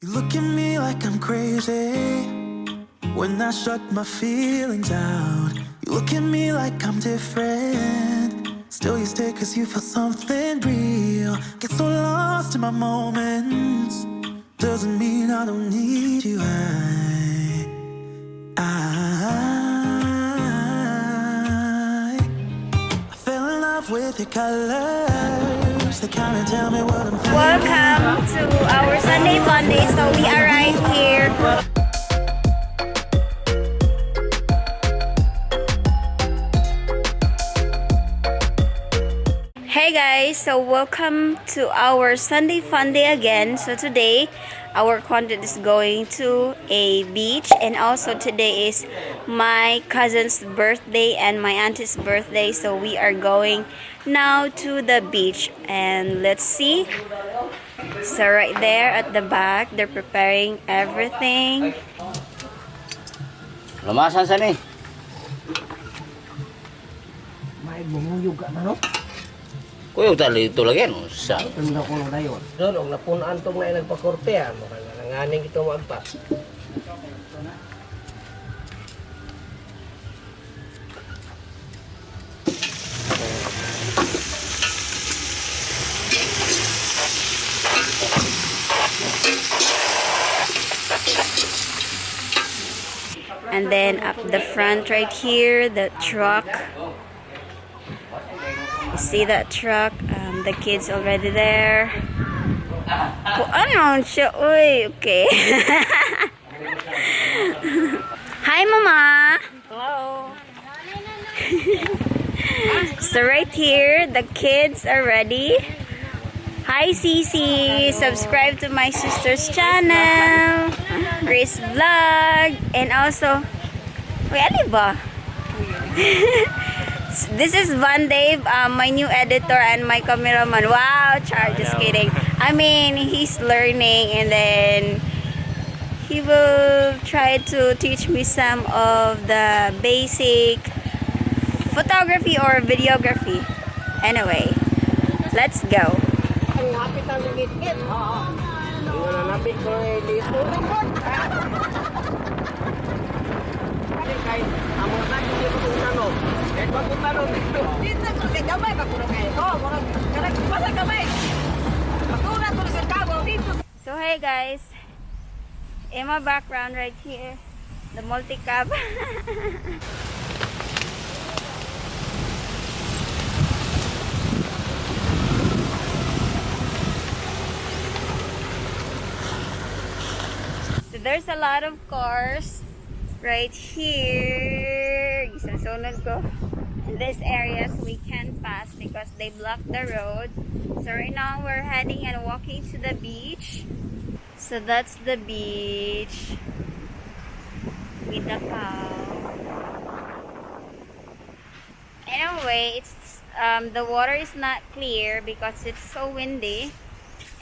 You look at me like I'm crazy when I shut my feelings out. You look at me like I'm different, still you stay cause you feel something real. Get so lost in my moments, doesn't mean I don't need you. I fell in love with your colors, they kinda tell me what I'm thinking. Welcome to our Sunday Funday. So we arrived here. Hey guys, so welcome to our Sunday Funday again. So today our content is going to a beach, and also today is my cousin's birthday and my auntie's birthday. So we are going now to the beach, and let's see. So right there at the back, they're preparing everything. Lumasan sa ni. May bumuyog ka na, no? Kuya tali ito lagi ano sa. Tunda ko lang dayon. Doon, og napunaan tong na nagpakorte, mo kan nanganing ito magpa. And then up the front right here, the truck. You see that truck? The kids already there. Ano siya? Uy, okay. Hi, Mama. Hello. So right here, the kids are ready. Hi, Cece. Subscribe to my sister's channel, Chris Vlog, and also, wait, ano ba? This is Funday, my new editor and my cameraman. Wow, Char, just kidding. I mean, he's learning, and then he will try to teach me some of the basic photography or videography. Anyway, let's go. Ang hapit ang ligit. Oo. Yung nanapit ko ay dito. Kay amo na dito ko tanong. Kahit pag tanong dito. Dito ko kay gamay pa kuno kay. Oh, murag kada pasa gamay. Paguna ko sa kago dito. So hey guys, in my background right here, the multi-cab. So there's a lot of cars right here. Isasunod ko. In this area, so we can't pass because they block the road. So right now we're heading and walking to the beach. So that's the beach with the cow. Anyway, it's the water is not clear because it's so windy,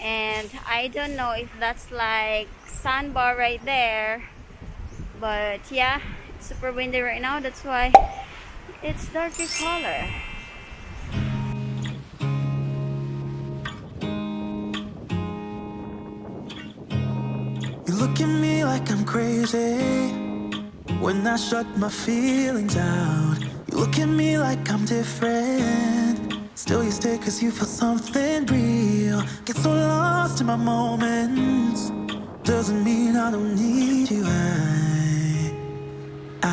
and I don't know if that's like sandbar right there, but yeah, it's super windy right now. That's why it's darker color. You look at me like I'm crazy when I shut my feelings out. You look at me like I'm different, still you stay cause you feel something real. Get so lost in my moments, doesn't mean I don't need you. I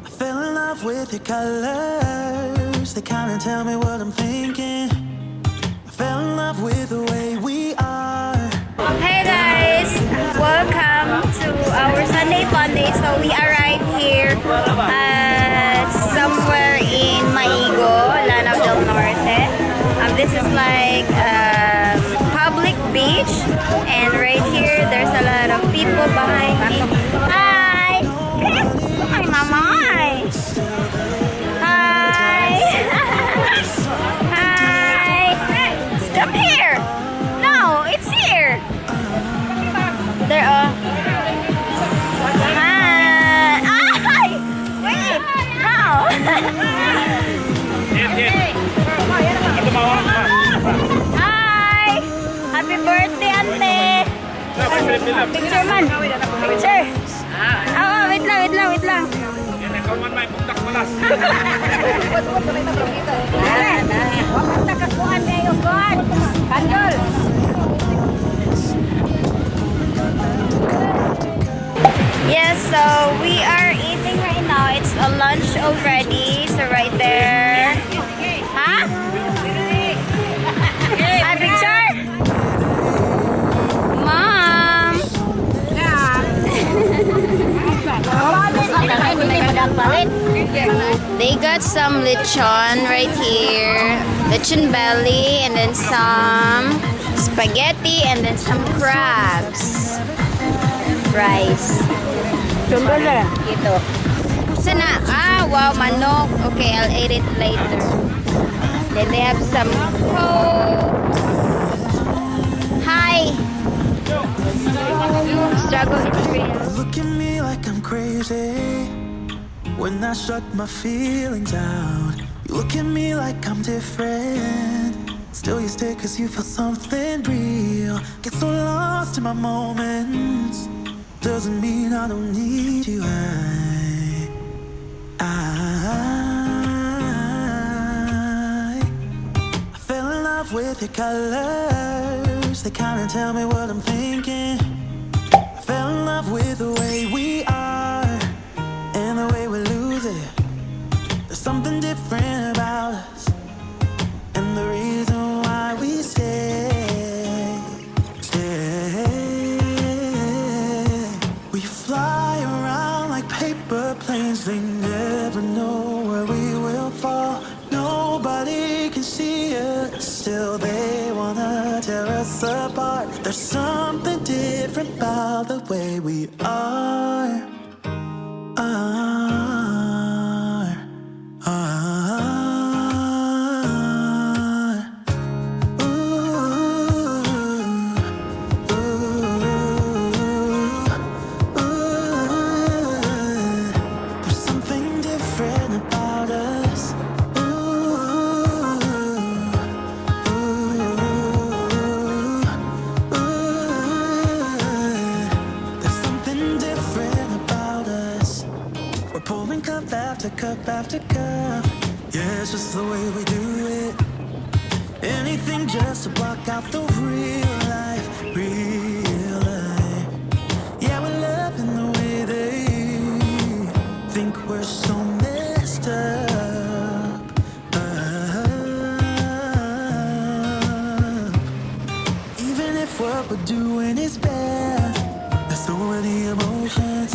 fell in love with your colors, they kinda tell me what I'm thinking. I fell in love with the way we are. Hey guys, welcome to our Sunday Funday. So we arrived here somewhere in Maigo, Lanao del Norte. This is like public beach, and right here there's a lot of people behind me. Hi! Hi, Mama! Hi! Hi! Stop here! No, it's here! There are... Hi! Ay! Picture man. Picture. Oo, wait lang, wait lang, wait lang. Yes, so we are eating right now. It's a lunch already. So right there. Huh? Hi, picture. Mom. They got some lechon right here. Lechon belly and then some spaghetti and then some crabs. Rice. Ito. Sana. Ah, wow, manok. Okay, I'll eat it later. Then they have some coke. Hi. Struggle is real. Look at me like I'm crazy when I shut my feelings out. You look at me like I'm different. Still you stay cause you feel something real. Get so lost in my moments. Doesn't mean I don't need you. I fell in love with your colors. They kinda tell me what I'm thinking. I fell in love with the way we are and the way we lose it. There's something different about us, and the reason why we stay. We fly around like paper planes. They never know where we will fall. Nobody can see us, still they wanna tear us apart. There's something different about the way we are. There's something different about us. There's something different about us. We're pouring cup after cup after cup. Yeah, it's just the way we do it. Anything just to block out the real life, real life. Yeah, we're loving the way they think we're so messed up. Even if what we're doing is bad, there's so many emotions.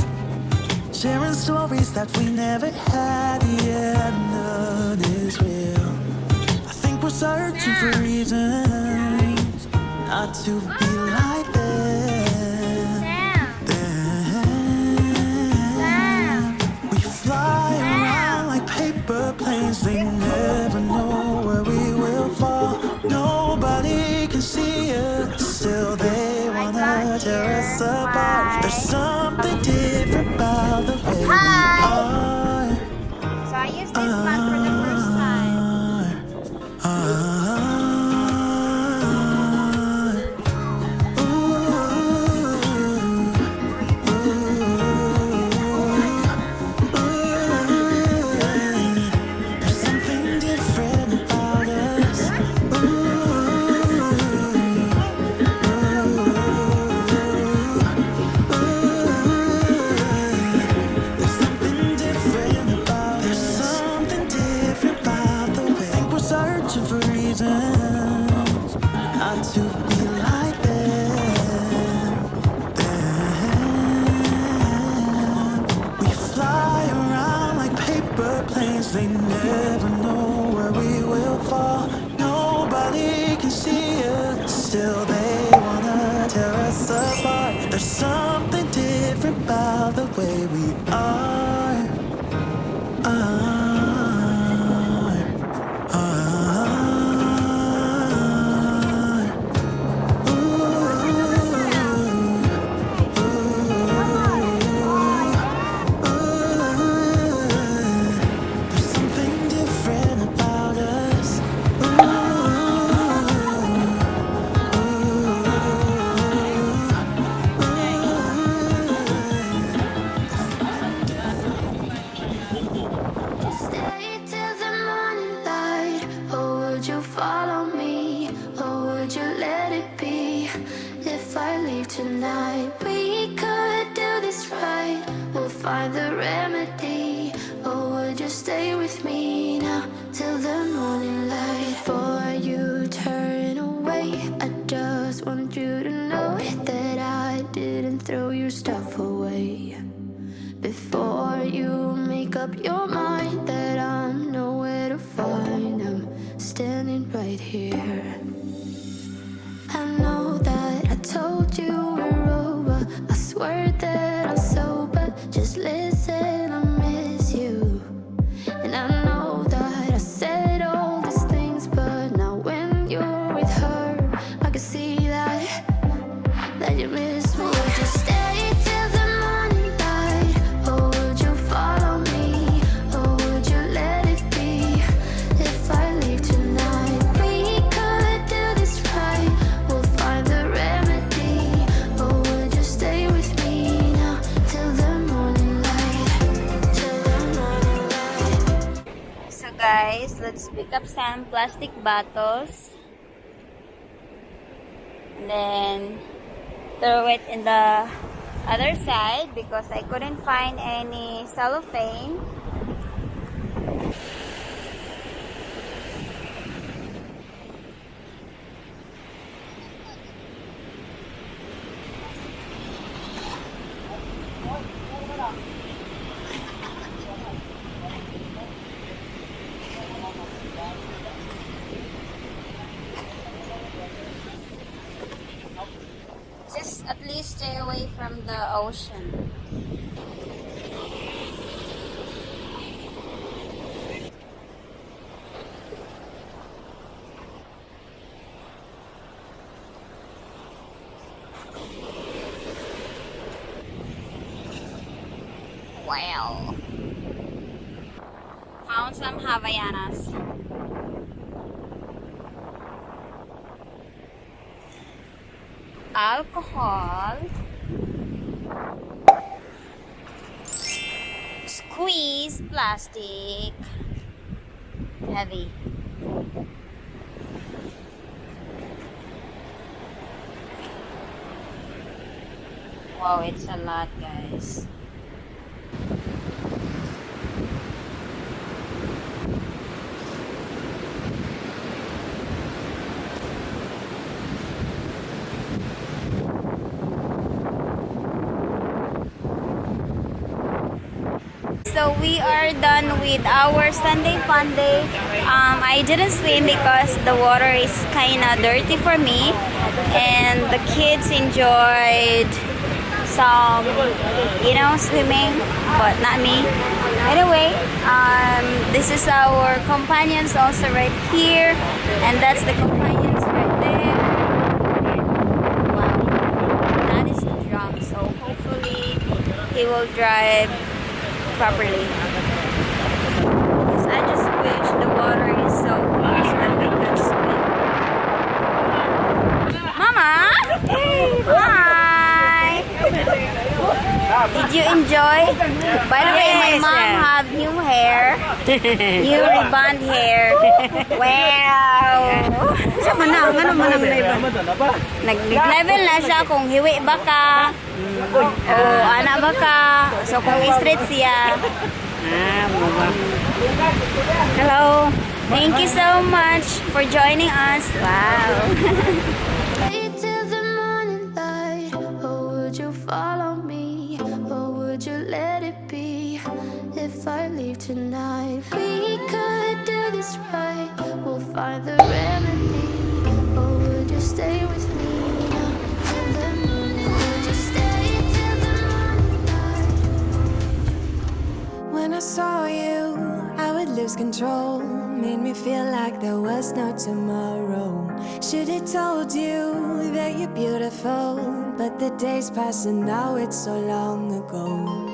Sharing stories that we never had, yeah, none is real. I think we're searching for reasons not to be like them. We fly around like paper planes. They never know where we will fall. Nobody can see us, still they wanna tear us apart. There's something different about the way we are. So I used this one for the first time. There's something different about us. There's something different about. There's something different about the way. I think we're searching for reasons not to be like them. We fly around like paper planes. They never know where we will fall. Nobody can see us, still they wanna tear us apart. There's something different about the way we are. There's something different about us. tonight, we could do this right. We'll find the remedy. Or would you stay with me now till the morning light? Before you turn away, I just want you to know that I didn't throw your stuff away. Before you make up your mind that I'm nowhere to find, I'm standing right here. I know that I told you we're over. I swear that I'm sober. Just listen, I miss you. And I know that I said all these things, but now when you're with her, I can see that you miss me. Would you stay till the morning light? Or would you follow me? Or would you let it be? If I leave tonight, we could do this right. We'll find the remedy. Or would you stay with me now till the morning light? Till the morning light. So guys, let's pick up some plastic bottles. And then throw it in the other side because I couldn't find any cellophane. Just at least stay away from the ocean. Wow. Found some Havaianas. Alcohol, squeeze plastic, heavy. Wow, it's a lot, guys. So we are done with our Sunday Funday. I didn't swim because the water is kind of dirty for me, and the kids enjoyed some, swimming, but not me. Anyway, this is our companions also right here, and that's the companions right there. And, wow, that is drunk, so hopefully he will drive properly. Because I just wish the water is so close that we can swim. Mama! Hi! Did you enjoy? By the way, my mom have new hair. New rebond hair. Wow! Sama na, nag-level na siya kung hiwi ba ka. O anak ba ka. So kung straight siya. Hello. Thank you so much for joining us. Wow. Wait till the morning light. Or would you follow me? Or would you let it be? If I leave tonight, we could do this right. We'll find the remedy. Or would you stay with me now till the morning? Would you stay till the morning light? When I saw you, I would lose control. Made me feel like there was no tomorrow. Should've told you that you're beautiful, but the days pass and now it's so long ago.